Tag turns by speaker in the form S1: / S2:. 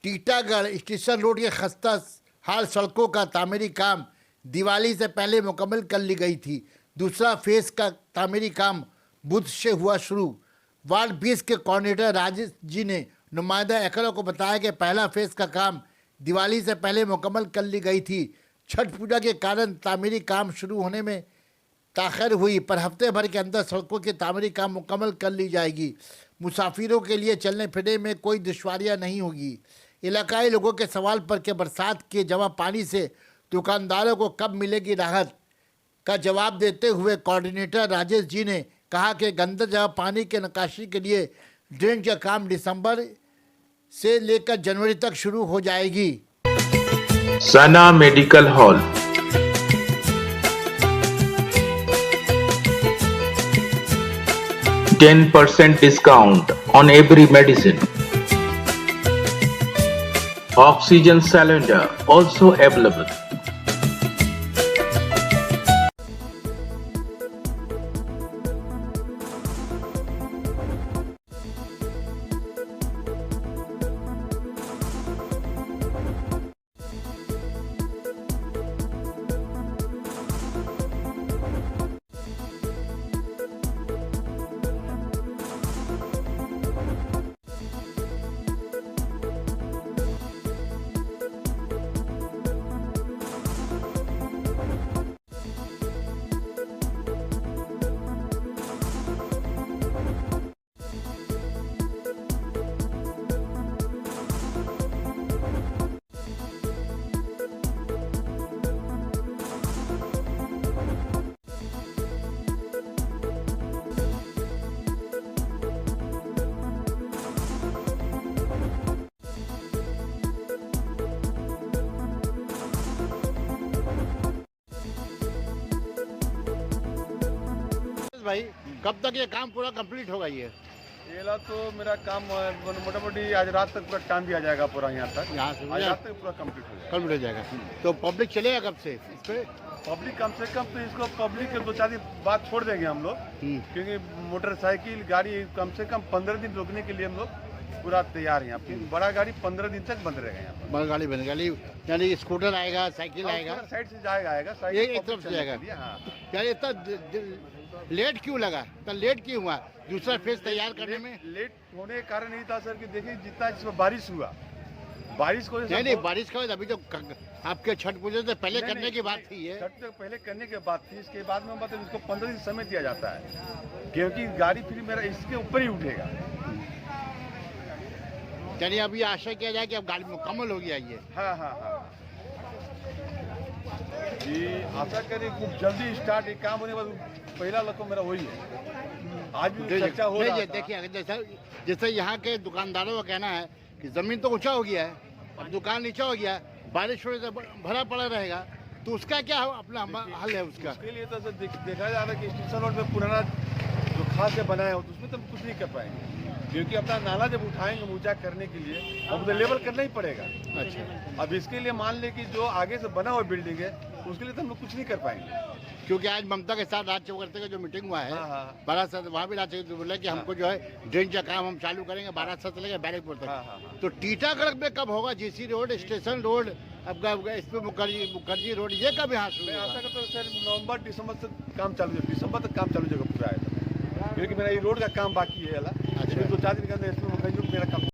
S1: Titagarh station road के खस्ता हाल सड़कों का तामीरी काम दिवाली से पहले मुकम्मल कर ली गई थी। दूसरा फेज का तामीरी काम बुध से हुआ शुरू। वार्ड 20 के कोऑर्डिनेटर राजेश जी ने नुमाइंदा एकड़ों को बताया कि पहला फेज का काम दिवाली से पहले मुकम्मल कर ली गई थी। छठ पूजा के कारण तामीरी काम शुरू होने में ताख़िर हुई, पर हफ्ते भर के अंदर सड़कों के तामीरी काम मुकम्मल कर ली जाएगी। मुसाफिरों के लिए चलने फिरने में कोई दुश्वारियां नहीं होगी। इलाकाई लोगों के सवाल पर कि बरसात के जमा पानी से दुकानदारों को कब मिलेगी राहत का जवाब देते हुए कोऑर्डिनेटर राजेश जी ने कहा कि गंदा जमा पानी के निकासी के लिए ड्रेन का काम दिसंबर से लेकर जनवरी तक शुरू हो जाएगी।
S2: सना medical hall 10% discount on every medicine. Oxygen cylinder also available.
S1: भाई कब तक ये काम पूरा कंप्लीट होगा? ये
S3: तो मेरा काम मोटा मोटी आज रात तक पूरा टाइम भी आ जाएगा पूरा यहाँ तक।
S1: यहाँ से
S3: आज रात तक पूरा कंप्लीट हो
S1: जाएगा। तो पब्लिक चलेगा कब से इस पे?
S3: पब्लिक कम से कम तो इसको पब्लिक के 2-4 दिन बाद छोड़ देंगे हम लोग, क्योंकि मोटरसाइकिल गाड़ी कम से कम 15 दिन रोकने के लिए हम लोग पूरा तैयार हैं। फिर बड़ा गाड़ी 15 दिन तक बंद रहेगा यहाँ पर।
S1: बड़ा गाड़ी बन गाड़ी यानी स्कूटर आएगा, साइकिल आएगा,
S3: साइड से आएगा साइड
S1: एक तरफ से जाएगा। यानी इतना लेट क्यों लगा? इतना लेट क्यों हुआ दूसरा फेज तैयार करने में?
S3: लेट होने का कारण यही था सर कि देखिए जितना इसमें बारिश हुआ, बारिश को
S1: नहीं बारिश का अभी तो आपके छठ पूजा से पहले करने की बात थी। ये
S3: छठ से पहले करने के बाद थी। इसके बाद में मतलब इसको 15 दिन समय दिया जाता है, क्योंकि गाड़ी फिर मेरा इसके ऊपर ही उठेगा।
S1: यानी अभी आशा किया जाए कि अब गाड़ी मुकम्मल हो गया ये।
S3: हाँ जी, आशा करें खूब जल्दी स्टार्ट ये काम होने बाद पहला लक्ष्य मेरा वही है। आज भी चर्चा हो रहा है।
S1: देखिए जैसे यहाँ के दुकानदारों का कहना है कि जमीन तो ऊंचा हो गया है, अब दुकान नीचा हो गया है, बारिश होने से भरा पड़ा रहेगा, तो उसका क्या अपना हल है? उसके
S3: लिए तो देखा जा रहा है कि स्टेशन रोड में पुराना जो खाद से बनाया हो तो उसमें तो हम कुछ नहीं कर पाएंगे, क्योंकि अपना नाला जब उठाएंगे ऊंचा करने के लिए अब तो लेवल करना ही पड़ेगा।
S1: अच्छा,
S3: अब इसके लिए मान ले कि जो आगे से बना हुआ बिल्डिंग है उसके लिए तो हम लोग कुछ नहीं कर पाएंगे,
S1: क्योंकि आज ममता के साथ राज चौकर्ते का जो मीटिंग हुआ है बारासात, वहाँ भी राज चौकर्ते बोला कि हमको जो है ड्रेन का काम हम चालू करेंगे बारासात से लेकर बैरकपुर तक। तो टीटागढ़ में कब होगा? जीसी रोड, स्टेशन रोड, अब इस पे मुखर्जी रोड, ये कब यहाँ शुरू?
S3: मैं आशा करता हूँ सर नवंबर दिसंबर से काम चालू है, दिसंबर तक काम चालू जगह पूरा है, क्योंकि मेरा ये रोड का काम बाकी है। 2-4 दिन के अंदर इसमें मेरा काम